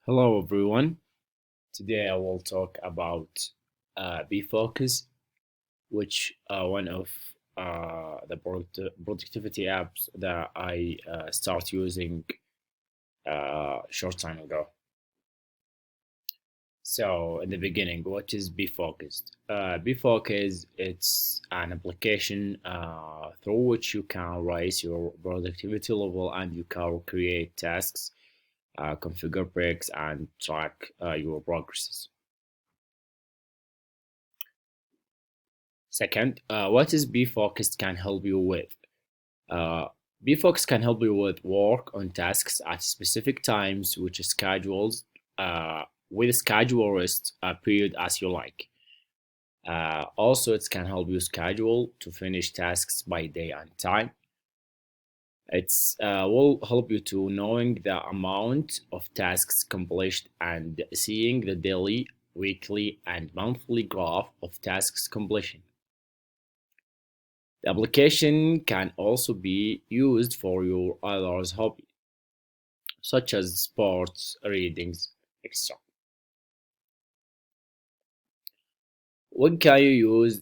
Hello everyone. Today I will talk about Be Focus, which one of the productivity apps that I start using short time ago. So in the beginning, what is Be Focused? Be Focused, it's an application through which you can raise your productivity level and you can create tasks, configure breaks, and track your progresses. Second, what is Be Focused can help you with? Uh, Be Focused can help you with work on tasks at specific times, which is scheduled with a scheduled period as you like. Also, it can help you schedule to finish tasks by day and time. It's will help you to knowing the amount of tasks completed and seeing the daily, weekly, and monthly graph of tasks completion. The application can also be used for your other hobby, such as sports, readings, etc. When can you use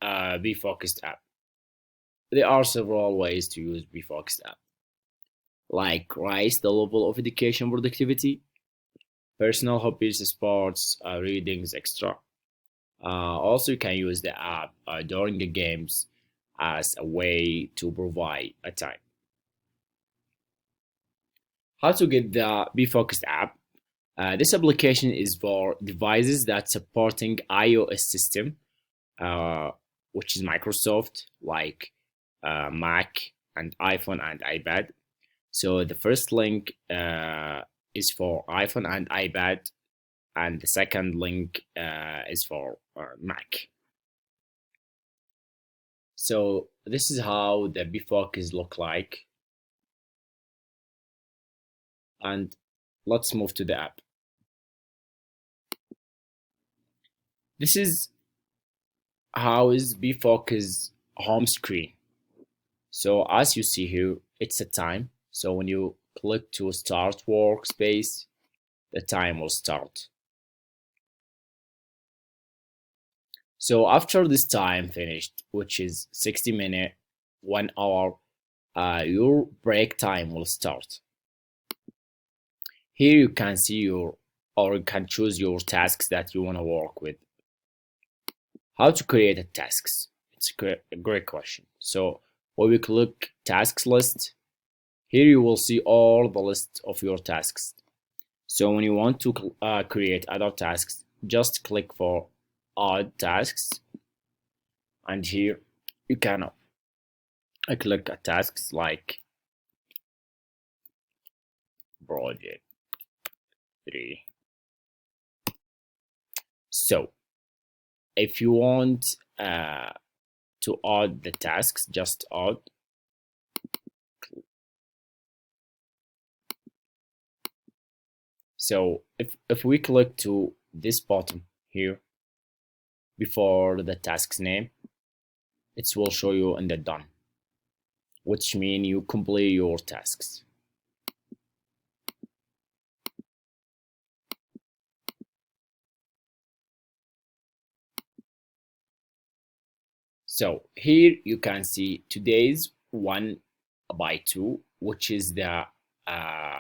a Be Focused app? There are several ways to use Be Focused app, like raise the level of education productivity, personal hobbies, sports, readings, etc. Also, you can use the app during the games as a way to provide a time. How to get the Be Focused app? This application is for devices that supporting iOS system, uh, which is Microsoft, like Mac and iPhone and iPad. So the first link is for iPhone and iPad, and the second link is for Mac. So this is how the Bfocus look like, and let's move to the app. This is how is Bfocus home screen. So as you see here, it's a time. So when you click to start workspace, the time will start. So after this time finished, which is 60 minutes, 1 hour, your break time will start. Here you can see your, or you can choose your tasks that you want to work with. How to create a tasks? It's a great question. So when we click tasks list, here you will see all the list of your tasks. So when you want to create other tasks, just click for add tasks, and here you can click at tasks like project 3. So if you want to add the tasks, just add. So if we click to this button here before the task's name, it will show you in the done, which means you complete your tasks. So here you can see today's 1 by 2, which is the uh,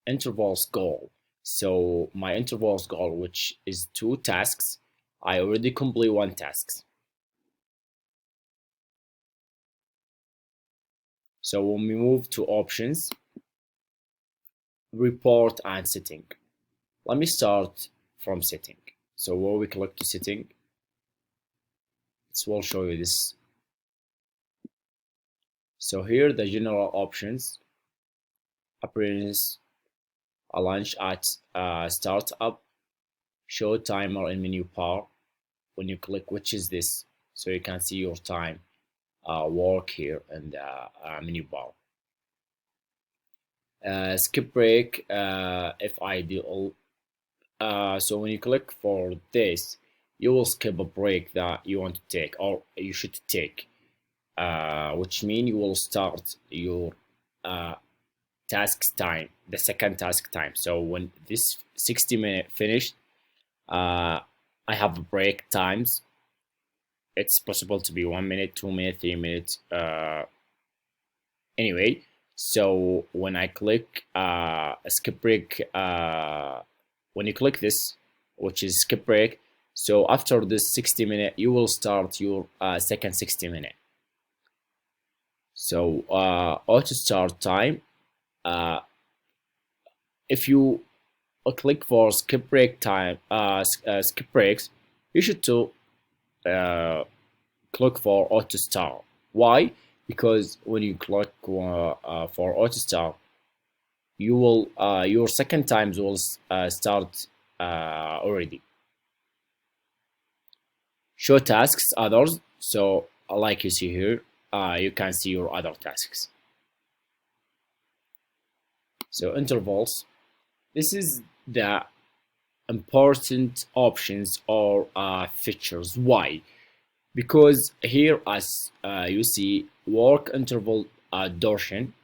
intervals goal. So my intervals goal, which is 2 tasks, I already complete 1 task. So when we move to options, report and setting. Let me start from setting. So when we click to setting, it will show you this. So here the general options, appearance, a launch at startup, show timer in menu bar. When you click, which is this, so you can see your time work here in the menu bar. Skip break if ideal. So when you click for this, you will skip a break that you want to take or you should take, which means you will start your task time, the second task time. So when this 60-minute finished, uh, I have break times. It's possible to be 1 minute, 2 minutes, 3 minutes. Anyway, so when I click skip break, when you click this, which is skip break, so after this 60-minute, you will start your second 60-minute. So auto start time. Uh, if you click for skip break time, skip breaks, you should to uh, click for auto start. Why? Because when you click for auto start, you will your second times will start already. Show tasks others. So like you see here, you can see your other tasks. So intervals. This is the important options or features. Why? Because here, as you see, work interval duration.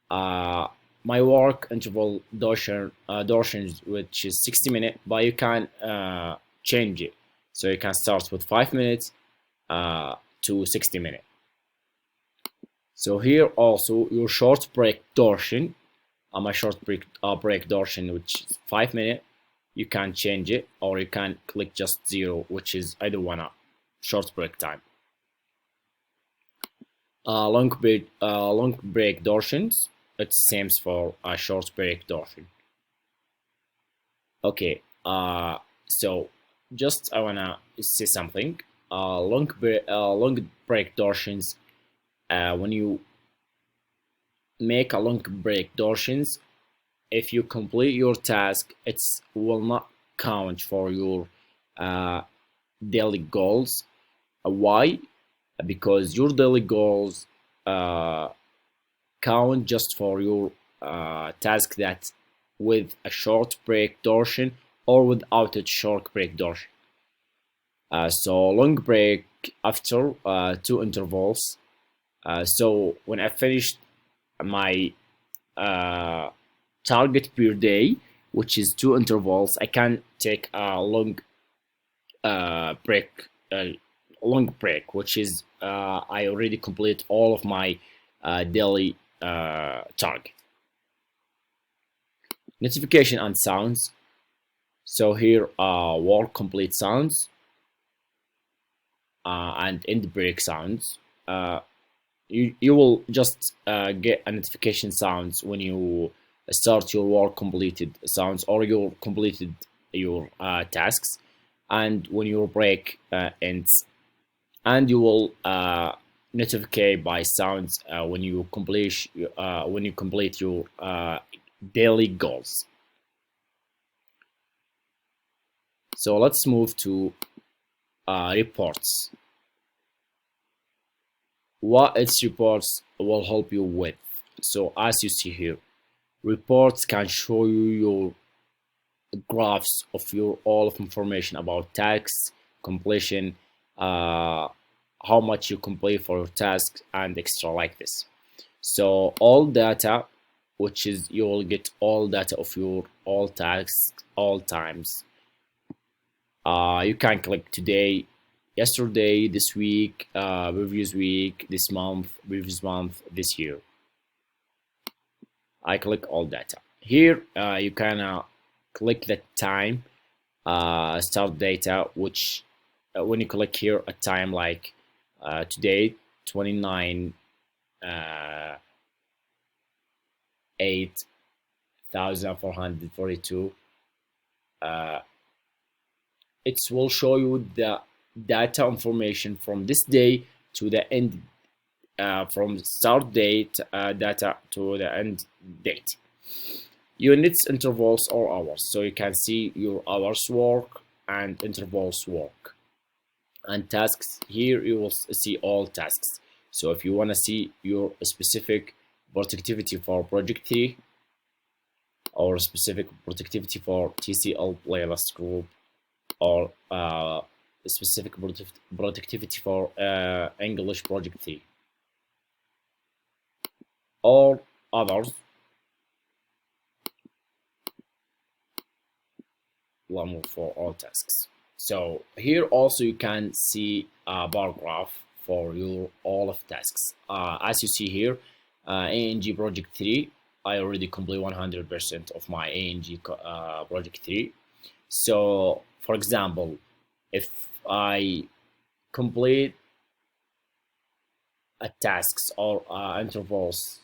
Uh, my work interval duration, which is 60 minutes, but you can change it. So you can start with 5 minutes to 60 minutes. So here also your short break duration. My short break duration, which is 5 minutes. You can change it, or you can click just 0, which is I don't wanna short break time. Long break durations. It's same for a short break duration. Okay. So just I wanna say something. Long break durations. When you make a long break durations, if you complete your task, it will not count for your daily goals. Why? Because your daily goals count just for your task that with a short break duration or without a short break duration. So long break after 2 intervals. So when I finished my target per day, which is 2 intervals, I can take a break, long break, which is I already complete all of my daily target. Notification and sounds. So here, work complete sounds and end break sounds. You will just get a notification sounds when you start your work completed sounds, or you completed your tasks, and when your break ends, and you will notify by sounds when you complete your daily goals. So let's move to reports. What its reports will help you with. So as you see here, reports can show you your graphs of your all of information about tasks completion, how much you complete for your tasks, and extra like this. So all data, which is you will get all data of your all tasks all times. You can click today, yesterday, this week, previous week, this month, previous month, this year. I click all data. Here you can click the time, start data, which when you click here a time like today 29 8,442, it will show you the data information from this day to the end, from start date data to the end date. Units, intervals, or hours. So you can see your hours work and intervals work. And tasks, here you will see all tasks. So if you want to see your specific productivity for project 3, or specific productivity for TCL playlist group, or specific productivity for English project 3, or others, level for all tasks. So here also you can see a bar graph for your all of tasks. As you see here, ANG project 3, I already complete 100% of my ANG project 3. So for example, if I complete tasks or intervals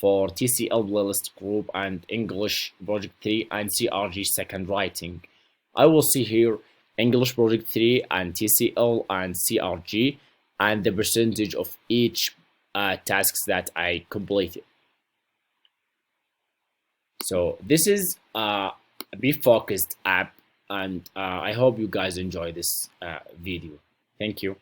for TCL playlist group and English project 3 and CRG second writing, I will see here English project 3 and TCL and CRG and the percentage of each tasks that I completed. So this is a Be Focused app, and I hope you guys enjoy this video. Thank you.